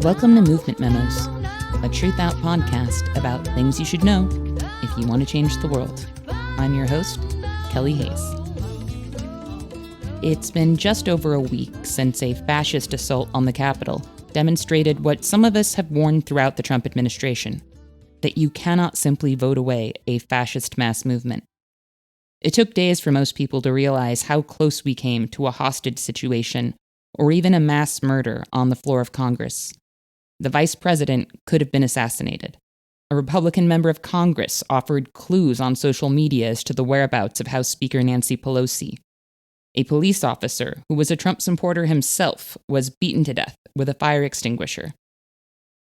Welcome to Movement Memos, a TRUTHOUT podcast about things you should know if you want to change the world. I'm your host, Kelly Hayes. It's been just over a week since a fascist assault on the Capitol demonstrated what some of us have warned throughout the Trump administration, that you cannot simply vote away a fascist mass movement. It took days for most people to realize how close we came to a hostage situation or even a mass murder on the floor of Congress. The vice president could have been assassinated. A Republican member of Congress offered clues on social media as to the whereabouts of House Speaker Nancy Pelosi. A police officer, who was a Trump supporter himself, was beaten to death with a fire extinguisher.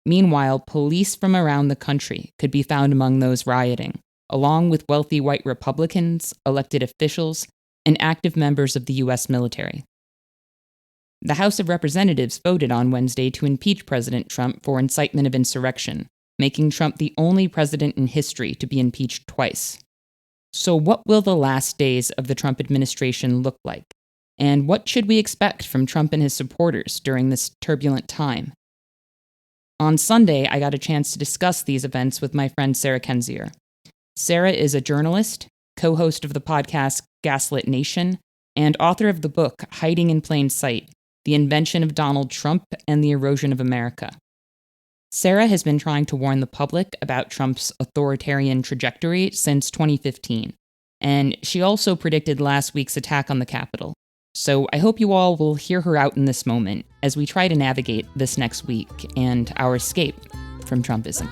Meanwhile, police from around the country could be found among those rioting, along with wealthy white Republicans, elected officials, and active members of the U.S. military. The House of Representatives voted on Wednesday to impeach President Trump for incitement of insurrection, making Trump the only president in history to be impeached twice. So what will the last days of the Trump administration look like? And what should we expect from Trump and his supporters during this turbulent time? On Sunday, I got a chance to discuss these events with my friend Sarah Kendzior. Sarah is a journalist, co-host of the podcast Gaslit Nation, and author of the book Hiding in Plain Sight: The Invention of Donald Trump and the Erosion of America. Sarah has been trying to warn the public about Trump's authoritarian trajectory since 2015, and she also predicted last week's attack on the Capitol. So I hope you all will hear her out in this moment as we try to navigate this next week and our escape from Trumpism.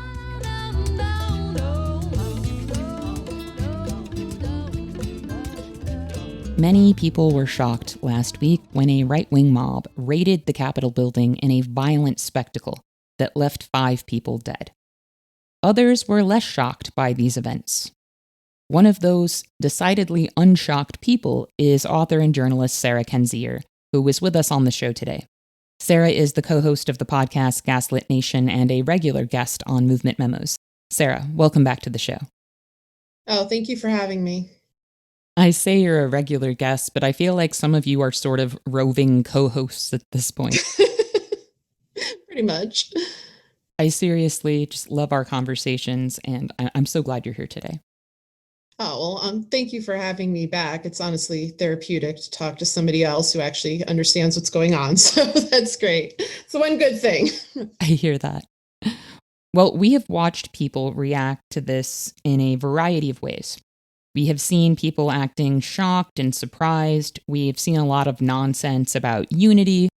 Many people were shocked last week when a right-wing mob raided the Capitol building in a violent spectacle that left 5 people dead. Others were less shocked by these events. One of those decidedly unshocked people is author and journalist Sarah Kendzior, who is with us on the show today. Sarah is the co-host of the podcast Gaslit Nation and a regular guest on Movement Memos. Sarah, welcome back to the show. Oh, thank you for having me. I say you're a regular guest, but I feel like some of you are sort of roving co-hosts at this point. Pretty much. I seriously just love our conversations, and I'm so glad you're here today. Oh, well, thank you for having me back. It's honestly therapeutic to talk to somebody else who actually understands what's going on, so that's great. It's one good thing. I hear that. Well, we have watched people react to this in a variety of ways. We have seen people acting shocked and surprised. We've seen a lot of nonsense about unity.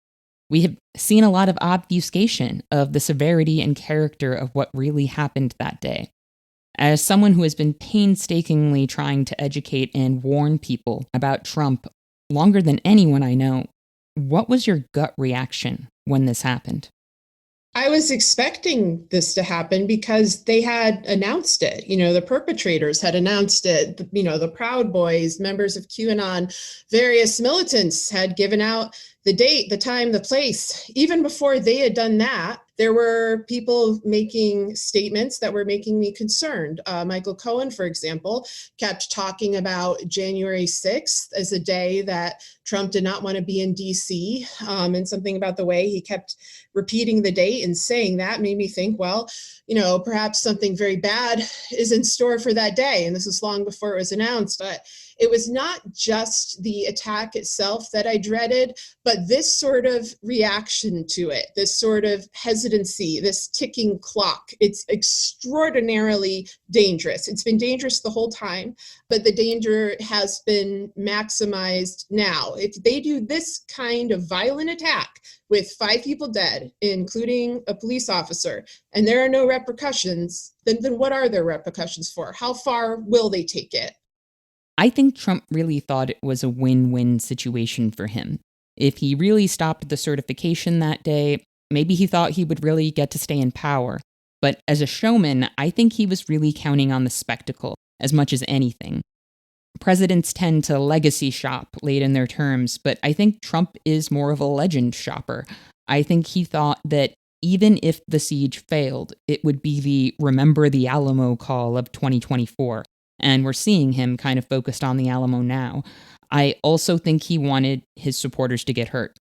We have seen a lot of obfuscation of the severity and character of what really happened that day. As someone who has been painstakingly trying to educate and warn people about Trump longer than anyone I know, what was your gut reaction when this happened? I was expecting this to happen because they had announced it. The perpetrators had announced it. The Proud Boys, members of QAnon, various militants had given out the date, the time, the place. Even before they had done that, there were people making statements that were making me concerned. Michael Cohen, for example, kept talking about January 6th as a day that Trump did not want to be in D.C. And something about the way he kept repeating the date and saying that made me think, well, perhaps something very bad is in store for that day. And this is long before it was announced. But it was not just the attack itself that I dreaded, but this sort of reaction to it, this sort of hesitancy, this ticking clock. It's extraordinarily dangerous. It's been dangerous the whole time, but the danger has been maximized now. If they do this kind of violent attack with 5 people dead, including a police officer, and there are no repercussions, then what are there repercussions for? How far will they take it? I think Trump really thought it was a win-win situation for him. If he really stopped the certification that day, maybe he thought he would really get to stay in power. But as a showman, I think he was really counting on the spectacle as much as anything. Presidents tend to legacy shop late in their terms, but I think Trump is more of a legend shopper. I think he thought that even if the siege failed, it would be the Remember the Alamo call of 2024. And we're seeing him kind of focused on the Alamo now. I also think he wanted his supporters to get hurt.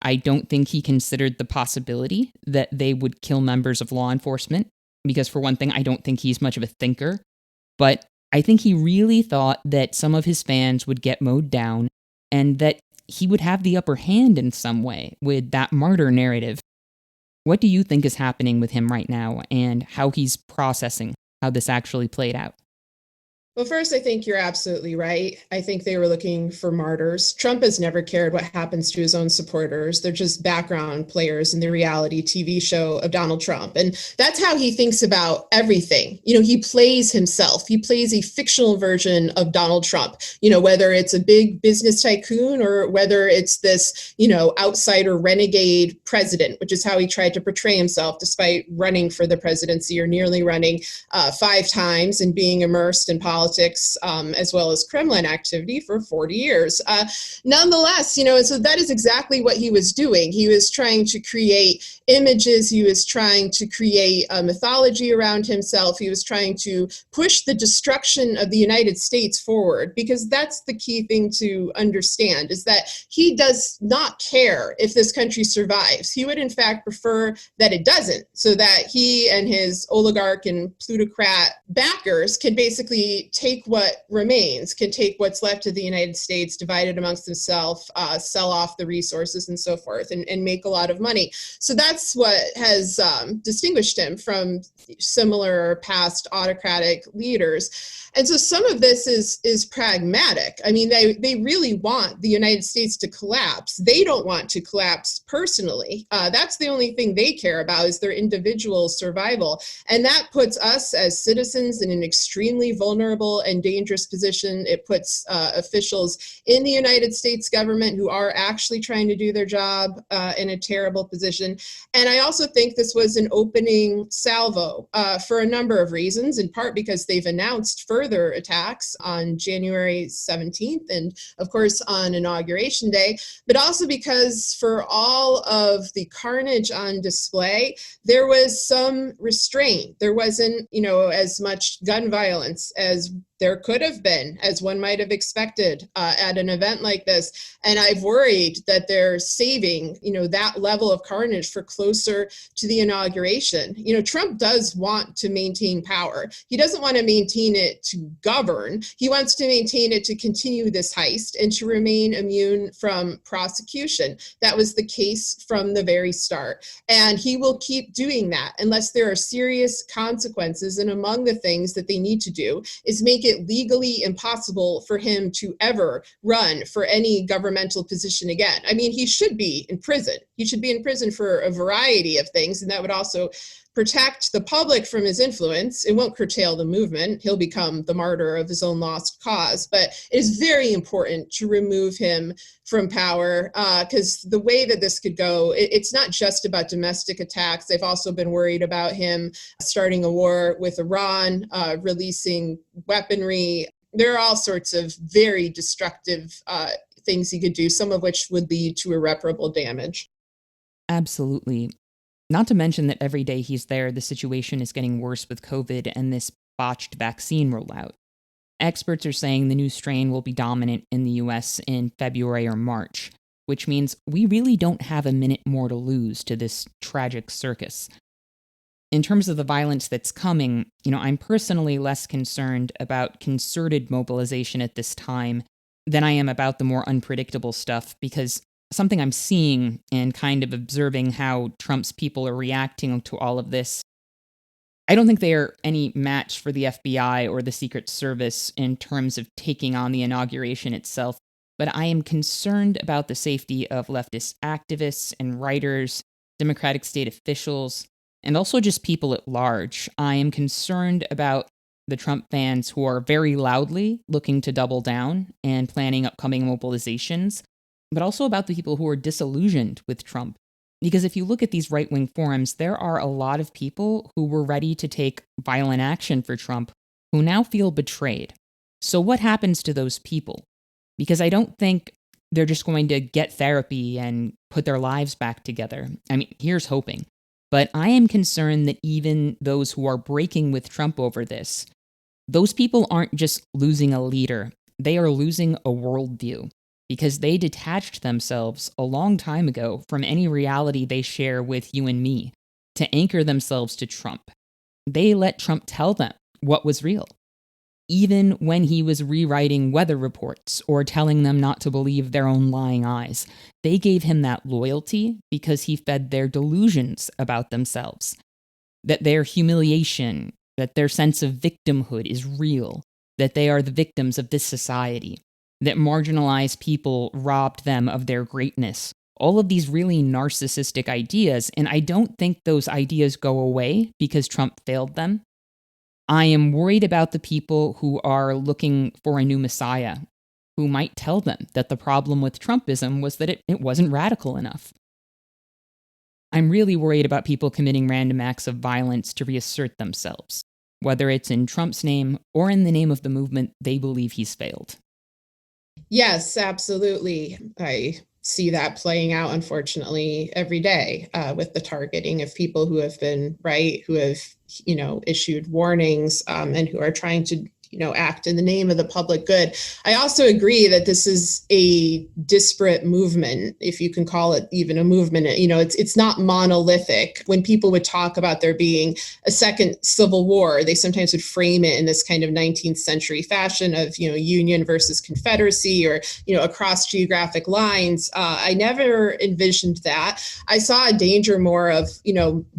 I don't think he considered the possibility that they would kill members of law enforcement, because for one thing, I don't think he's much of a thinker. But I think he really thought that some of his fans would get mowed down and that he would have the upper hand in some way with that martyr narrative. What do you think is happening with him right now and how he's processing how this actually played out? Well, first, I think you're absolutely right. I think they were looking for martyrs. Trump has never cared what happens to his own supporters. They're just background players in the reality TV show of Donald Trump. And that's how he thinks about everything. He plays himself. He plays a fictional version of Donald Trump, whether it's a big business tycoon or whether it's this, outsider renegade president, which is how he tried to portray himself despite running for the presidency or nearly running 5 times and being immersed in politics, as well as Kremlin activity for 40 years. Nonetheless, so that is exactly what he was doing. He was trying to create images. He was trying to create a mythology around himself. He was trying to push the destruction of the United States forward, because that's the key thing to understand, is that he does not care if this country survives. He would, in fact, prefer that it doesn't, so that he and his oligarch and plutocrat backers can basically take what remains, can take what's left of the United States, divide it amongst themselves, sell off the resources and so forth, and make a lot of money. So that's what has distinguished him from similar past autocratic leaders. And so some of this is pragmatic. I mean, they really want the United States to collapse. They don't want to collapse personally. That's the only thing they care about, is their individual survival. And that puts us as citizens in an extremely vulnerable and dangerous position. It puts officials in the United States government who are actually trying to do their job in a terrible position. And I also think this was an opening salvo for a number of reasons, in part because they've announced further attacks on January 17th and, of course, on Inauguration Day, but also because for all of the carnage on display, there was some restraint. There wasn't, as much gun violence as there could have been, as one might have expected at an event like this. And I've worried that they're saving, that level of carnage for closer to the inauguration. Trump does want to maintain power. He doesn't want to maintain it to govern. He wants to maintain it to continue this heist and to remain immune from prosecution. That was the case from the very start. And he will keep doing that unless there are serious consequences. And among the things that they need to do is make it legally impossible for him to ever run for any governmental position again. I mean, he should be in prison. He should be in prison for a variety of things, and that would also protect the public from his influence. It won't curtail the movement. He'll become the martyr of his own lost cause. But it is very important to remove him from power, because the way that this could go, it's not just about domestic attacks. They've also been worried about him starting a war with Iran, releasing weaponry. There are all sorts of very destructive things he could do, some of which would lead to irreparable damage. Absolutely. Not to mention that every day he's there, the situation is getting worse with COVID and this botched vaccine rollout. Experts are saying the new strain will be dominant in the US in February or March, which means we really don't have a minute more to lose to this tragic circus. In terms of the violence that's coming, I'm personally less concerned about concerted mobilization at this time than I am about the more unpredictable stuff, because something I'm seeing and kind of observing how Trump's people are reacting to all of this, I don't think they are any match for the FBI or the Secret Service in terms of taking on the inauguration itself, but I am concerned about the safety of leftist activists and writers, Democratic state officials, and also just people at large. I am concerned about the Trump fans who are very loudly looking to double down and planning upcoming mobilizations, but also about the people who are disillusioned with Trump. Because if you look at these right-wing forums, there are a lot of people who were ready to take violent action for Trump who now feel betrayed. So what happens to those people? Because I don't think they're just going to get therapy and put their lives back together. I mean, here's hoping. But I am concerned that even those who are breaking with Trump over this, those people aren't just losing a leader, they are losing a worldview. because they detached themselves a long time ago from any reality they share with you and me to anchor themselves to Trump. They let Trump tell them what was real. Even when he was rewriting weather reports or telling them not to believe their own lying eyes, they gave him that loyalty because he fed their delusions about themselves, that their humiliation, that their sense of victimhood is real, that they are the victims of this society, that marginalized people robbed them of their greatness. All of these really narcissistic ideas, and I don't think those ideas go away because Trump failed them. I am worried about the people who are looking for a new messiah, who might tell them that the problem with Trumpism was that it wasn't radical enough. I'm really worried about people committing random acts of violence to reassert themselves, whether it's in Trump's name or in the name of the movement they believe he's failed. Yes, absolutely. I see that playing out, unfortunately, every day with the targeting of people who have been who have, issued warnings and who are trying to, act in the name of the public good. I also agree that this is a disparate movement, if you can call it even a movement. It's not monolithic. When people would talk about there being a second civil war, they sometimes would frame it in this kind of 19th century fashion of, Union versus Confederacy or, across geographic lines. I never envisioned that. I saw a danger more of,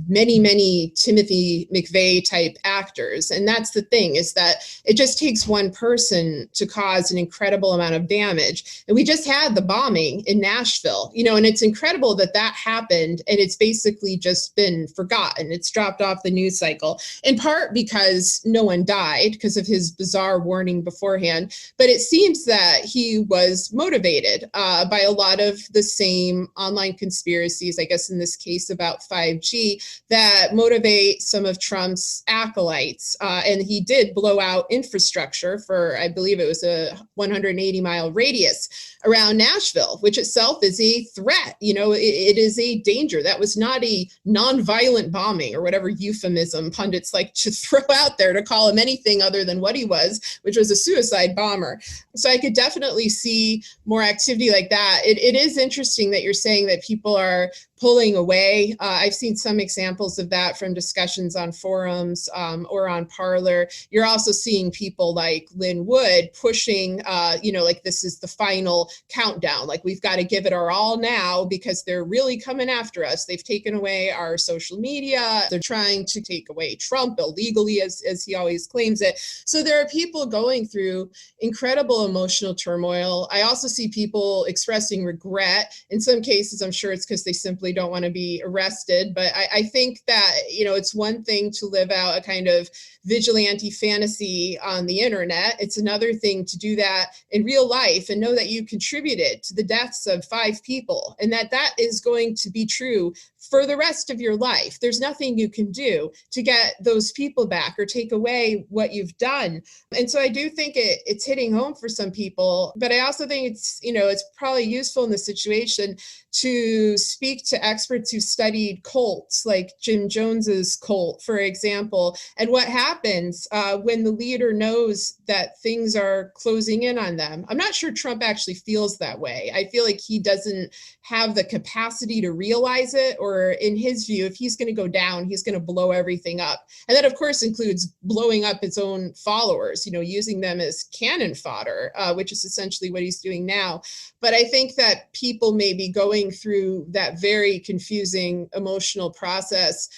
many Timothy McVeigh type actors. And that's the thing, is that it just takes one person to cause an incredible amount of damage. And we just had the bombing in Nashville, and it's incredible that that happened. And it's basically just been forgotten. It's dropped off the news cycle, in part because no one died because of his bizarre warning beforehand. But it seems that he was motivated by a lot of the same online conspiracies, I guess in this case about 5G, that motivate some of Trump's acolytes. And he did blow out infrastructure for, I believe it was a 180-mile radius around Nashville, which itself is a threat. It is a danger. That was not a nonviolent bombing or whatever euphemism pundits like to throw out there to call him anything other than what he was, which was a suicide bomber. So I could definitely see more activity like that. It is interesting that you're saying that people are pulling away. I've seen some examples of that from discussions on forums or on Parler. You're also seeing people like Lynn Wood pushing, like this is the final countdown. Like we've got to give it our all now because they're really coming after us. They've taken away our social media. They're trying to take away Trump illegally, as he always claims it. So there are people going through incredible emotional turmoil. I also see people expressing regret. In some cases, I'm sure it's because they simply don't want to be arrested. But I think that, it's one thing to live out a kind of vigilante fantasy on the internet. It's another thing to do that in real life and know that you contributed to the deaths of 5 people and that is going to be true for the rest of your life. There's nothing you can do to get those people back or take away what you've done. And so I do think it's hitting home for some people, but I also think it's probably useful in this situation to speak to experts who studied cults, like Jim Jones's cult, for example, and what happens when the leader knows that things are closing in on them. I'm not sure Trump actually feels that way. I feel like he doesn't have the capacity to realize it, or in his view, if he's going to go down, he's going to blow everything up. And that, of course, includes blowing up his own followers, using them as cannon fodder, which is essentially what he's doing now. But I think that people may be going through that very confusing emotional process.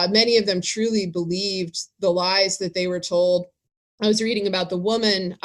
Many of them truly believed the lies that they were told. I was reading about the woman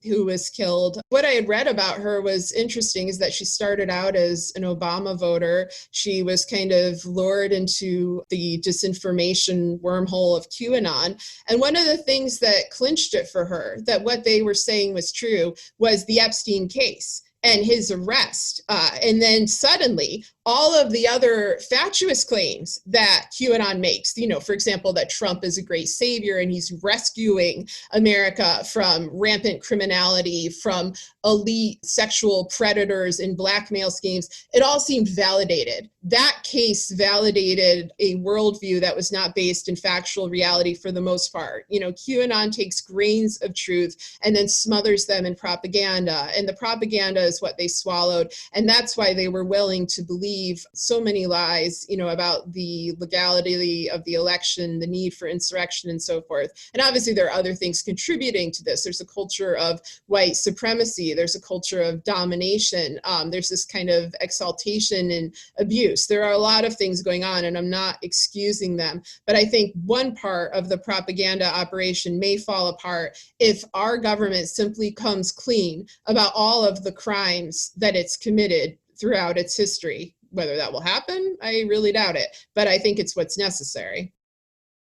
who was killed. What I had read about her was interesting, is that she started out as an Obama voter. She was kind of lured into the disinformation wormhole of QAnon. And one of the things that clinched it for her, that what they were saying was true, was the Epstein case and his arrest. And then suddenly all of the other fatuous claims that QAnon makes, for example, that Trump is a great savior and he's rescuing America from rampant criminality, from elite sexual predators and blackmail schemes, it all seemed validated. That case validated a worldview that was not based in factual reality for the most part. QAnon takes grains of truth and then smothers them in propaganda, and the propaganda is what they swallowed. And that's why they were willing to believe so many lies, about the legality of the election, the need for insurrection, and so forth. And obviously there are other things contributing to this. There's a culture of white supremacy. There's a culture of domination. There's this kind of exaltation and abuse. There are a lot of things going on, and I'm not excusing them. But I think one part of the propaganda operation may fall apart if our government simply comes clean about all of the crimes that it's committed throughout its history. Whether that will happen, I really doubt it. But I think it's what's necessary.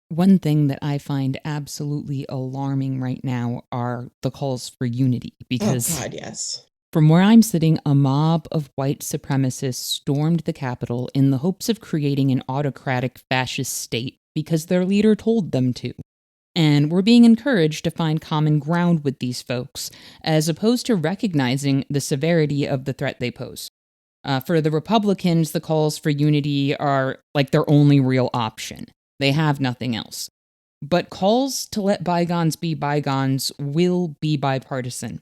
One thing that I find absolutely alarming right now are the calls for unity, because oh God, yes. From where I'm sitting, a mob of white supremacists stormed the Capitol in the hopes of creating an autocratic fascist state because their leader told them to. And we're being encouraged to find common ground with these folks, as opposed to recognizing the severity of the threat they pose. For the Republicans, the calls for unity are like their only real option. They have nothing else. But calls to let bygones be bygones will be bipartisan.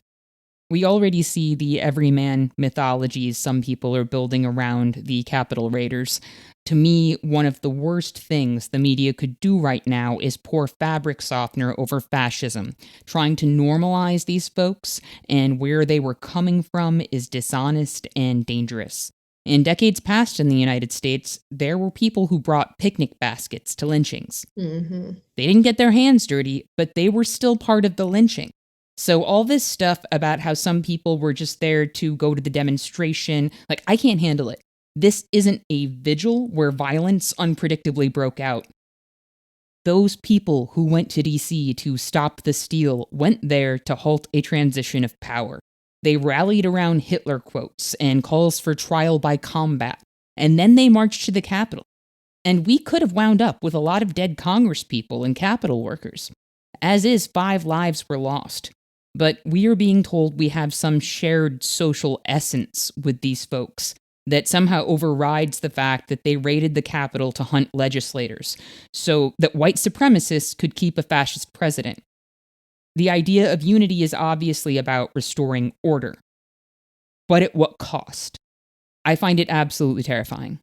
We already see the everyman mythologies some people are building around the Capitol raiders. To me, one of the worst things the media could do right now is pour fabric softener over fascism, trying to normalize these folks, and where they were coming from is dishonest and dangerous. In decades past in the United States, there were people who brought picnic baskets to lynchings. Mm-hmm. They didn't get their hands dirty, but they were still part of the lynching. So all this stuff about how some people were just there to go to the demonstration, I can't handle it. This isn't a vigil where violence unpredictably broke out. Those people who went to DC to stop the steal went there to halt a transition of power. They rallied around Hitler quotes and calls for trial by combat, and then they marched to the Capitol. And we could have wound up with a lot of dead congresspeople and Capitol workers. As is, 5 lives were lost. But we are being told we have some shared social essence with these folks that somehow overrides the fact that they raided the Capitol to hunt legislators, so that white supremacists could keep a fascist president. The idea of unity is obviously about restoring order. But at what cost? I find it absolutely terrifying.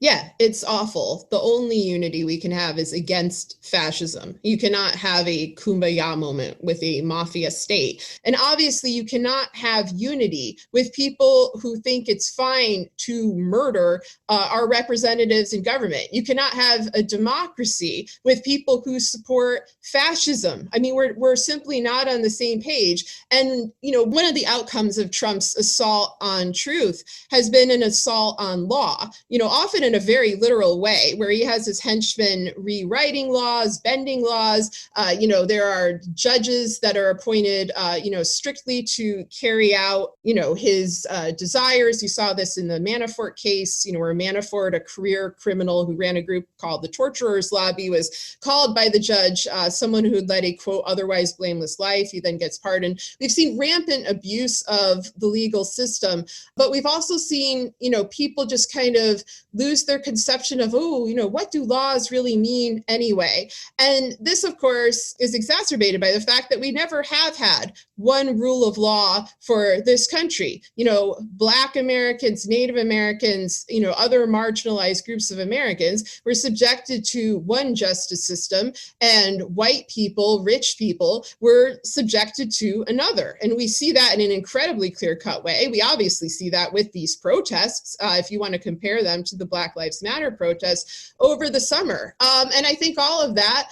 Yeah, it's awful. The only unity we can have is against fascism. You cannot have a kumbaya moment with a mafia state. And obviously, you cannot have unity with people who think it's fine to murder our representatives in government. You cannot have a democracy with people who support fascism. I mean, we're simply not on the same page. And, one of the outcomes of Trump's assault on truth has been an assault on law, often in a very literal way, where he has his henchmen rewriting laws, bending laws. There are judges that are appointed, strictly to carry out, his desires. You saw this in the Manafort case, where Manafort, a career criminal who ran a group called the Torturers Lobby, was called by the judge someone who had led a, quote, otherwise blameless life. He then gets pardoned. We've seen rampant abuse of the legal system, but we've also seen, people just kind of lose their conception of, what do laws really mean anyway? And this, of course, is exacerbated by the fact that we never have had one rule of law for this country. Black Americans, Native Americans, other marginalized groups of Americans were subjected to one justice system, and white people, rich people, were subjected to another. And we see that in an incredibly clear-cut way. We obviously see that with these protests, if you want to compare them to the Black Lives Matter protests over the summer. And I think all of that,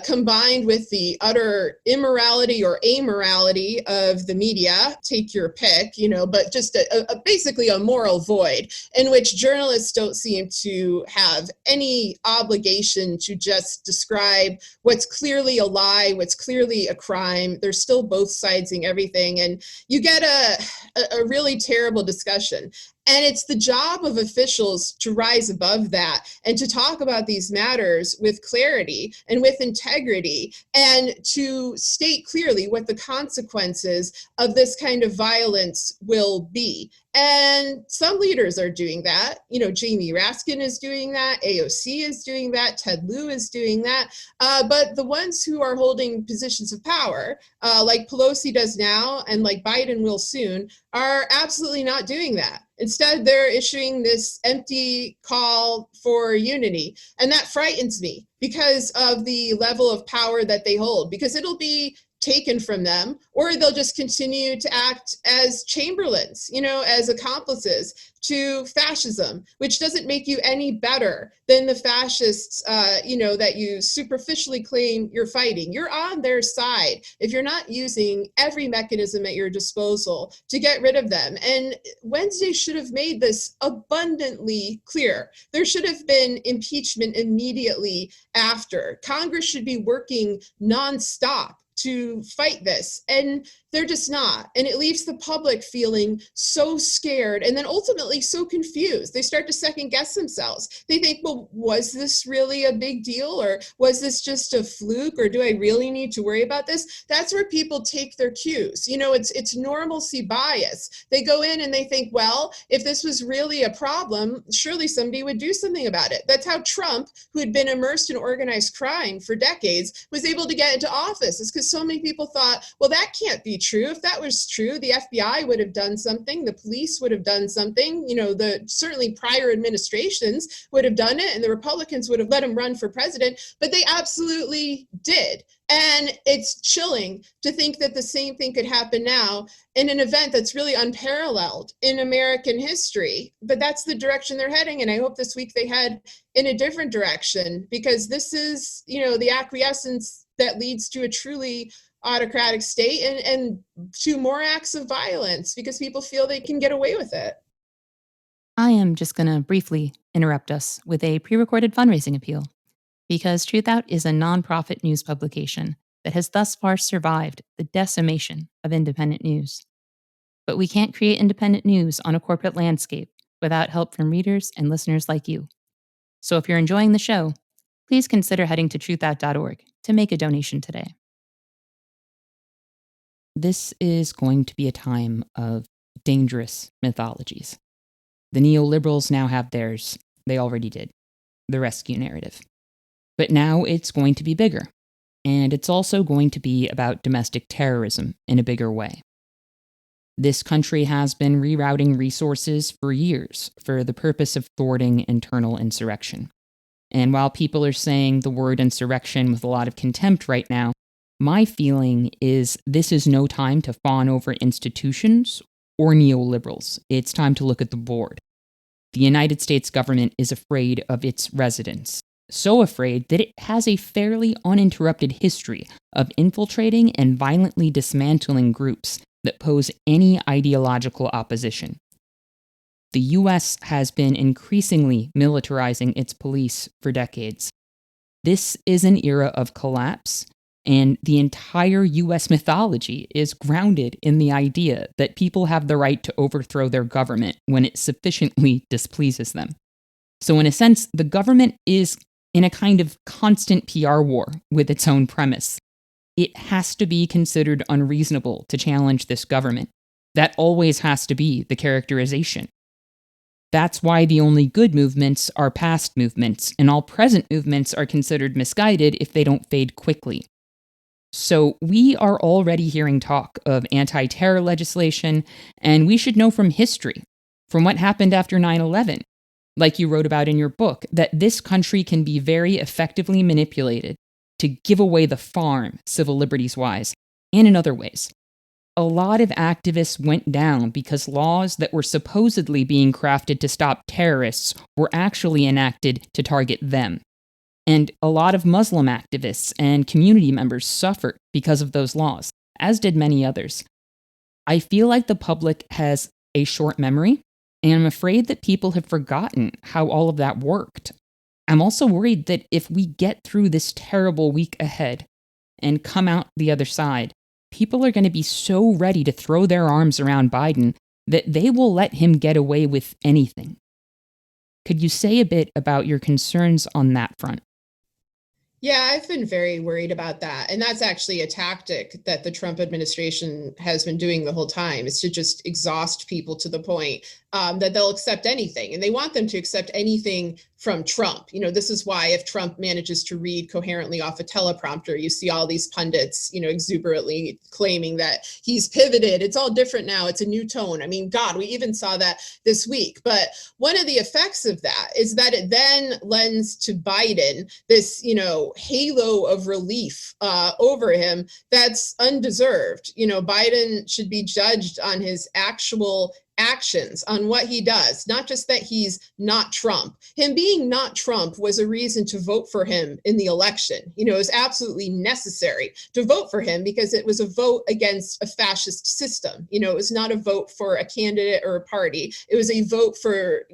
combined with the utter immorality or amorality of the media, take your pick, but just basically a moral void in which journalists don't seem to have any obligation to just describe what's clearly a lie, what's clearly a crime. They're still both sidesing everything. And you get a really terrible discussion. And it's the job of officials to rise above that and to talk about these matters with clarity and with integrity, and to state clearly what the consequences of this kind of violence will be. And some leaders are doing that. Jamie Raskin is doing that. AOC is doing that. Ted Lieu is doing that. But the ones who are holding positions of power, like Pelosi does now and like Biden will soon, are absolutely not doing that. Instead, they're issuing this empty call for unity. And that frightens me because of the level of power that they hold, because it'll be taken from them, or they'll just continue to act as chamberlains, as accomplices to fascism, which doesn't make you any better than the fascists, that you superficially claim you're fighting. You're on their side if you're not using every mechanism at your disposal to get rid of them. And Wednesday should have made this abundantly clear. There should have been impeachment immediately after. Congress should be working nonstop to fight this, and they're just not. And it leaves the public feeling so scared and then ultimately so confused. They start to second guess themselves. They think, well, was this really a big deal, or was this just a fluke, or do I really need to worry about this? That's where people take their cues. It's normalcy bias. They go in and they think, well, if this was really a problem, surely somebody would do something about it. That's how Trump, who had been immersed in organized crime for decades, was able to get into office. It's because so many people thought, well, that can't be true. If that was true, the FBI would have done something, the police would have done something, certainly prior administrations would have done it, and the Republicans would have let him run for president, but they absolutely did. And it's chilling to think that the same thing could happen now in an event that's really unparalleled in American history. But that's the direction they're heading, and I hope this week they head in a different direction, because this is, the acquiescence that leads to a truly autocratic state and to more acts of violence because people feel they can get away with it. I am just going to briefly interrupt us with a pre-recorded fundraising appeal, because TruthOut is a nonprofit news publication that has thus far survived the decimation of independent news. But we can't create independent news on a corporate landscape without help from readers and listeners like you. So if you're enjoying the show, please consider heading to truthout.org to make a donation today. This is going to be a time of dangerous mythologies. The neoliberals now have theirs. They already did. The rescue narrative. But now it's going to be bigger. And it's also going to be about domestic terrorism in a bigger way. This country has been rerouting resources for years for the purpose of thwarting internal insurrection. And while people are saying the word insurrection with a lot of contempt right now, my feeling is this is no time to fawn over institutions or neoliberals. It's time to look at the board. The United States government is afraid of its residents. So afraid that it has a fairly uninterrupted history of infiltrating and violently dismantling groups that pose any ideological opposition. The U.S. has been increasingly militarizing its police for decades. This is an era of collapse, and the entire U.S. mythology is grounded in the idea that people have the right to overthrow their government when it sufficiently displeases them. So in a sense, the government is in a kind of constant PR war with its own premise. It has to be considered unreasonable to challenge this government. That always has to be the characterization. That's why the only good movements are past movements, and all present movements are considered misguided if they don't fade quickly. So we are already hearing talk of anti-terror legislation, and we should know from history, from what happened after 9/11, like you wrote about in your book, that this country can be very effectively manipulated to give away the farm, civil liberties-wise, and in other ways. A lot of activists went down because laws that were supposedly being crafted to stop terrorists were actually enacted to target them. And a lot of Muslim activists and community members suffered because of those laws, as did many others. I feel like the public has a short memory, and I'm afraid that people have forgotten how all of that worked. I'm also worried that if we get through this terrible week ahead and come out the other side, people are going to be so ready to throw their arms around Biden that they will let him get away with anything. Could you say a bit about your concerns on that front? Yeah, I've been very worried about that. And that's actually a tactic that the Trump administration has been doing the whole time, is to just exhaust people to the point that they'll accept anything. And they want them to accept anything from Trump. This is why if Trump manages to read coherently off a teleprompter, you see all these pundits, exuberantly claiming that he's pivoted. It's all different now. It's a new tone. I mean, God, we even saw that this week. But one of the effects of that is that it then lends to Biden this, halo of relief over him that's undeserved. Biden should be judged on his actual actions, on what he does, not just that he's not Trump. Him being not Trump was a reason to vote for him in the election. It was absolutely necessary to vote for him because it was a vote against a fascist system. It was not a vote for a candidate or a party. It was a vote for,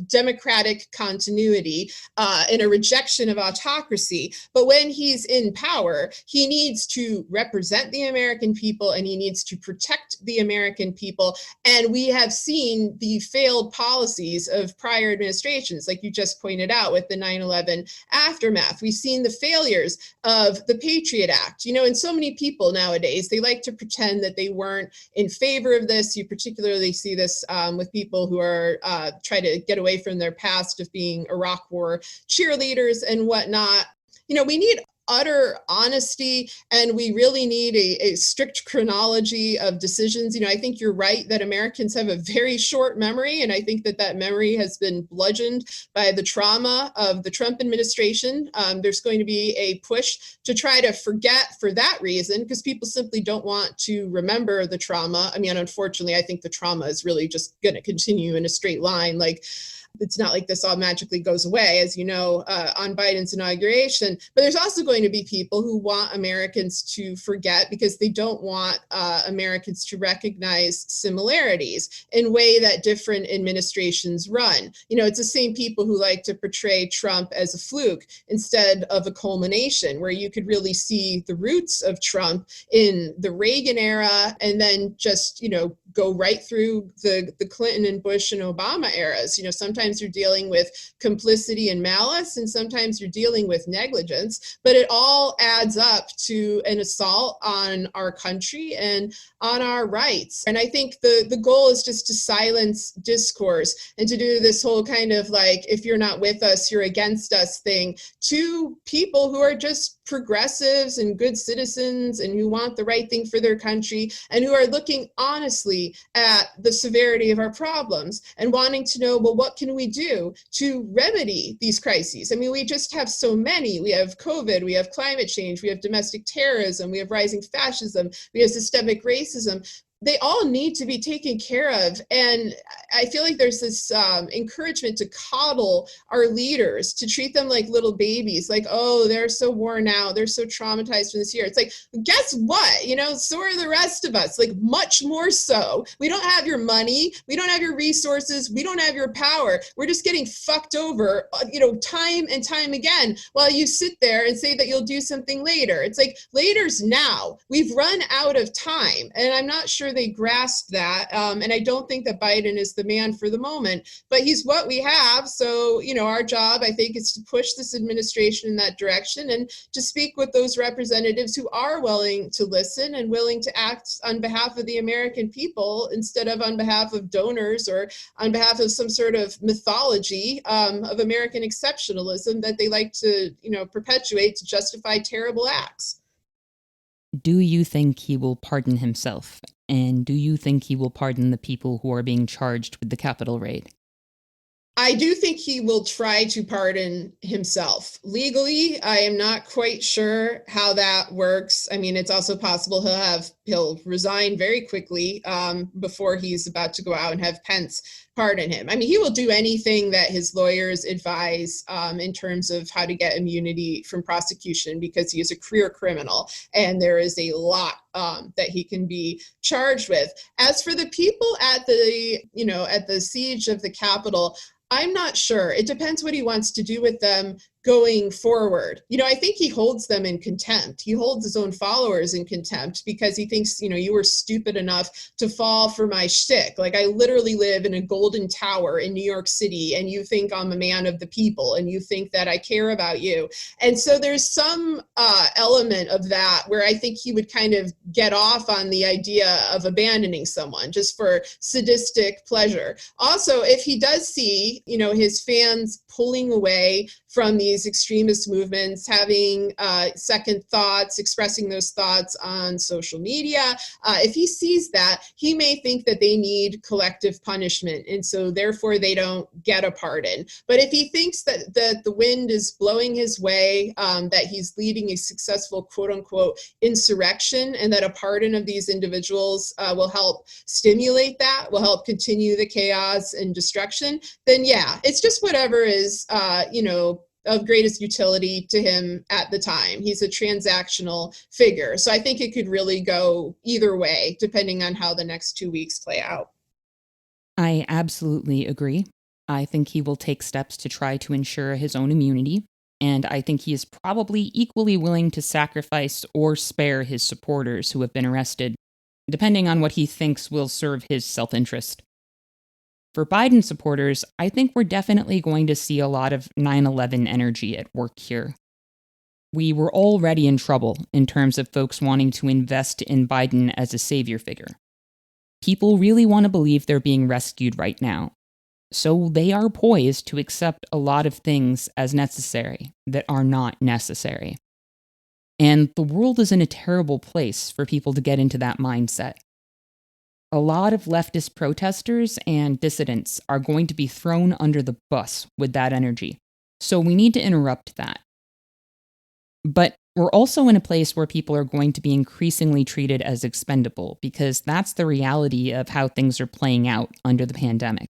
democratic continuity and a rejection of autocracy. But when he's in power, he needs to represent the American people and he needs to protect the American people. And we have seen the failed policies of prior administrations, like you just pointed out with the 9/11 aftermath. We've seen the failures of the Patriot Act. And so many people nowadays, they like to pretend that they weren't in favor of this. You particularly see this with people who are try to get away from their past of being Iraq War cheerleaders and whatnot. We need utter honesty, and we really need a strict chronology of decisions. I think you're right that Americans have a very short memory, and I think that memory has been bludgeoned by the trauma of the Trump administration. There's going to be a push to try to forget for that reason, because people simply don't want to remember the trauma. I mean, unfortunately, I think the trauma is really just going to continue in a straight line. It's not like this all magically goes away, as you know, on Biden's inauguration. But there's also going to be people who want Americans to forget because they don't want Americans to recognize similarities in way that different administrations run. It's the same people who like to portray Trump as a fluke instead of a culmination, where you could really see the roots of Trump in the Reagan era and then just, go right through the Clinton and Bush and Obama eras. Sometimes you're dealing with complicity and malice, and sometimes you're dealing with negligence, but it all adds up to an assault on our country and on our rights. And I think the goal is just to silence discourse and to do this whole kind of if you're not with us, you're against us thing to people who are just progressives and good citizens and who want the right thing for their country and who are looking honestly at the severity of our problems and wanting to know, well, what can we do to remedy these crises? I mean, we just have so many. We have COVID, we have climate change, we have domestic terrorism, we have rising fascism, we have systemic racism. They all need to be taken care of. And I feel like there's this encouragement to coddle our leaders, to treat them like little babies, like, oh, they're so worn out, they're so traumatized from this year. It's like, guess what? So are the rest of us, much more so. We don't have your money, we don't have your resources, we don't have your power. We're just getting fucked over, time and time again, while you sit there and say that you'll do something later. It's like, later's now. We've run out of time. And I'm not sure they grasp that. And I don't think that Biden is the man for the moment, but he's what we have. So, our job, I think, is to push this administration in that direction and to speak with those representatives who are willing to listen and willing to act on behalf of the American people instead of on behalf of donors or on behalf of some sort of mythology of American exceptionalism that they like to, perpetuate to justify terrible acts. Do you think he will pardon himself? And do you think he will pardon the people who are being charged with the Capitol raid? I do think he will try to pardon himself. Legally, I am not quite sure how that works. I mean, it's also possible he'll resign very quickly before he's about to go out and have Pence pardon him. I mean, he will do anything that his lawyers advise in terms of how to get immunity from prosecution, because he is a career criminal and there is a lot that he can be charged with. As for the people at the siege of the Capitol, I'm not sure. It depends what he wants to do with them going forward. I think he holds them in contempt. He holds his own followers in contempt because he thinks, you were stupid enough to fall for my shtick. Like, I literally live in a golden tower in New York City, and you think I'm a man of the people, and you think that I care about you. And so there's some element of that where I think he would kind of get off on the idea of abandoning someone just for sadistic pleasure. Also, if he does see, his fans pulling away from these extremist movements, having second thoughts, expressing those thoughts on social media, if he sees that, he may think that they need collective punishment, and so therefore they don't get a pardon. But if he thinks that the wind is blowing his way, that he's leading a successful quote-unquote insurrection, and that a pardon of these individuals will help stimulate that, will help continue the chaos and destruction, then yeah, it's just whatever is, of greatest utility to him at the time. He's a transactional figure. So I think it could really go either way, depending on how the next 2 weeks play out. I absolutely agree. I think he will take steps to try to ensure his own immunity, and I think he is probably equally willing to sacrifice or spare his supporters who have been arrested, depending on what he thinks will serve his self-interest. For Biden supporters, I think we're definitely going to see a lot of 9/11 energy at work here. We were already in trouble in terms of folks wanting to invest in Biden as a savior figure. People really want to believe they're being rescued right now, so they are poised to accept a lot of things as necessary that are not necessary. And the world is in a terrible place for people to get into that mindset. A lot of leftist protesters and dissidents are going to be thrown under the bus with that energy, so we need to interrupt that. But we're also in a place where people are going to be increasingly treated as expendable, because that's the reality of how things are playing out under the pandemic.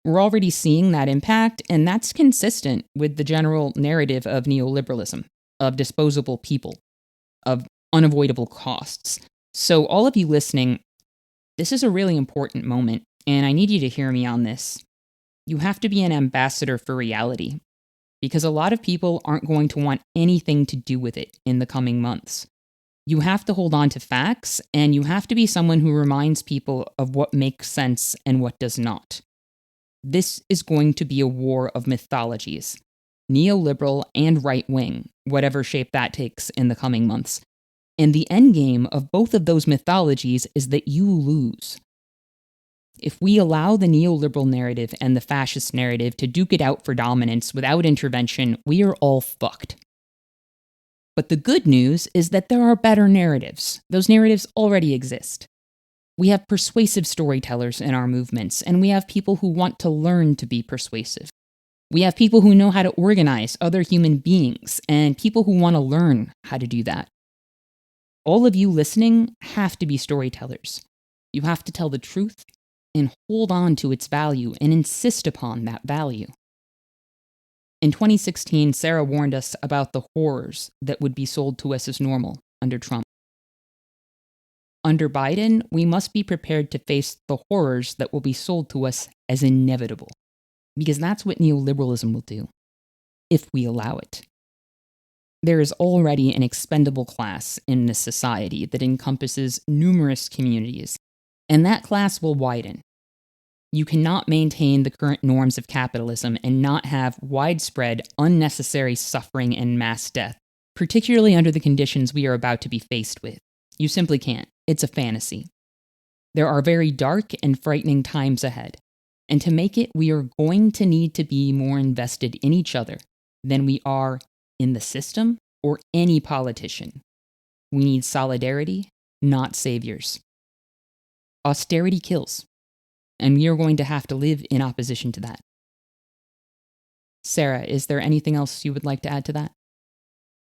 We're already seeing that impact, and that's consistent with the general narrative of neoliberalism, of disposable people, of unavoidable costs. So all of you listening, this is a really important moment, and I need you to hear me on this. You have to be an ambassador for reality, because a lot of people aren't going to want anything to do with it in the coming months. You have to hold on to facts, and you have to be someone who reminds people of what makes sense and what does not. This is going to be a war of mythologies, neoliberal and right-wing, whatever shape that takes in the coming months. And the endgame of both of those mythologies is that you lose. If we allow the neoliberal narrative and the fascist narrative to duke it out for dominance without intervention, we are all fucked. But the good news is that there are better narratives. Those narratives already exist. We have persuasive storytellers in our movements, and we have people who want to learn to be persuasive. We have people who know how to organize other human beings, and people who want to learn how to do that. All of you listening have to be storytellers. You have to tell the truth and hold on to its value and insist upon that value. In 2016, Sarah warned us about the horrors that would be sold to us as normal under Trump. Under Biden, we must be prepared to face the horrors that will be sold to us as inevitable, because that's what neoliberalism will do, if we allow it. There is already an expendable class in this society that encompasses numerous communities, and that class will widen. You cannot maintain the current norms of capitalism and not have widespread, unnecessary suffering and mass death, particularly under the conditions we are about to be faced with. You simply can't. It's a fantasy. There are very dark and frightening times ahead, and to make it, we are going to need to be more invested in each other than we are in the system or any politician. We need solidarity, not saviors. Austerity kills, and we are going to have to live in opposition to that. Sarah, is there anything else you would like to add to that?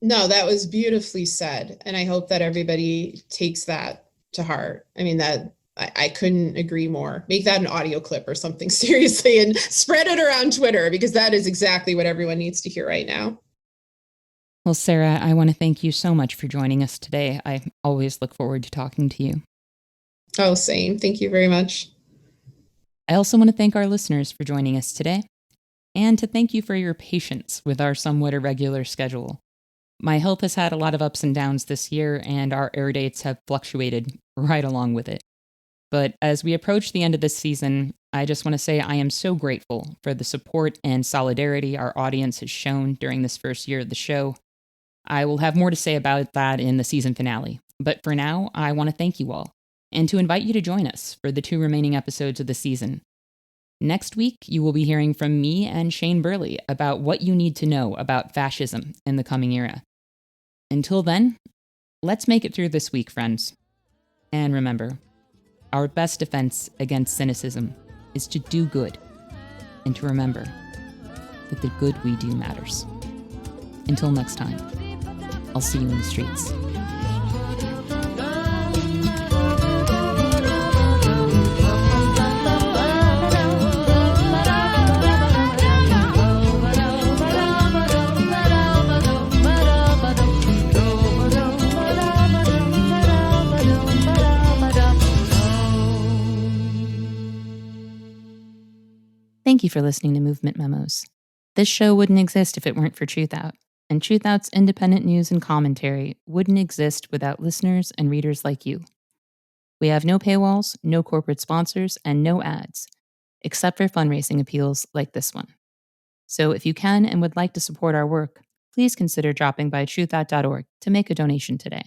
No, that was beautifully said, and I hope that everybody takes that to heart. I mean, that I couldn't agree more. Make that an audio clip or something, seriously, and spread it around Twitter, because that is exactly what everyone needs to hear right now. Well, Sarah, I want to thank you so much for joining us today. I always look forward to talking to you. Oh, same. Thank you very much. I also want to thank our listeners for joining us today. and to thank you for your patience with our somewhat irregular schedule. My health has had a lot of ups and downs this year, and our air dates have fluctuated right along with it. But as we approach the end of this season, I just want to say I am so grateful for the support and solidarity our audience has shown during this first year of the show. I will have more to say about that in the season finale. But for now, I want to thank you all, and to invite you to join us for the 2 remaining episodes of the season. Next week, you will be hearing from me and Shane Burley about what you need to know about fascism in the coming era. Until then, let's make it through this week, friends. And remember, our best defense against cynicism is to do good, and to remember that the good we do matters. Until next time, I'll see you in the streets. Thank you for listening to Movement Memos. This show wouldn't exist if it weren't for TRUTHOUT, and TRUTHOUT's independent news and commentary wouldn't exist without listeners and readers like you. We have no paywalls, no corporate sponsors, and no ads, except for fundraising appeals like this one. So if you can and would like to support our work, please consider dropping by truthout.org to make a donation today.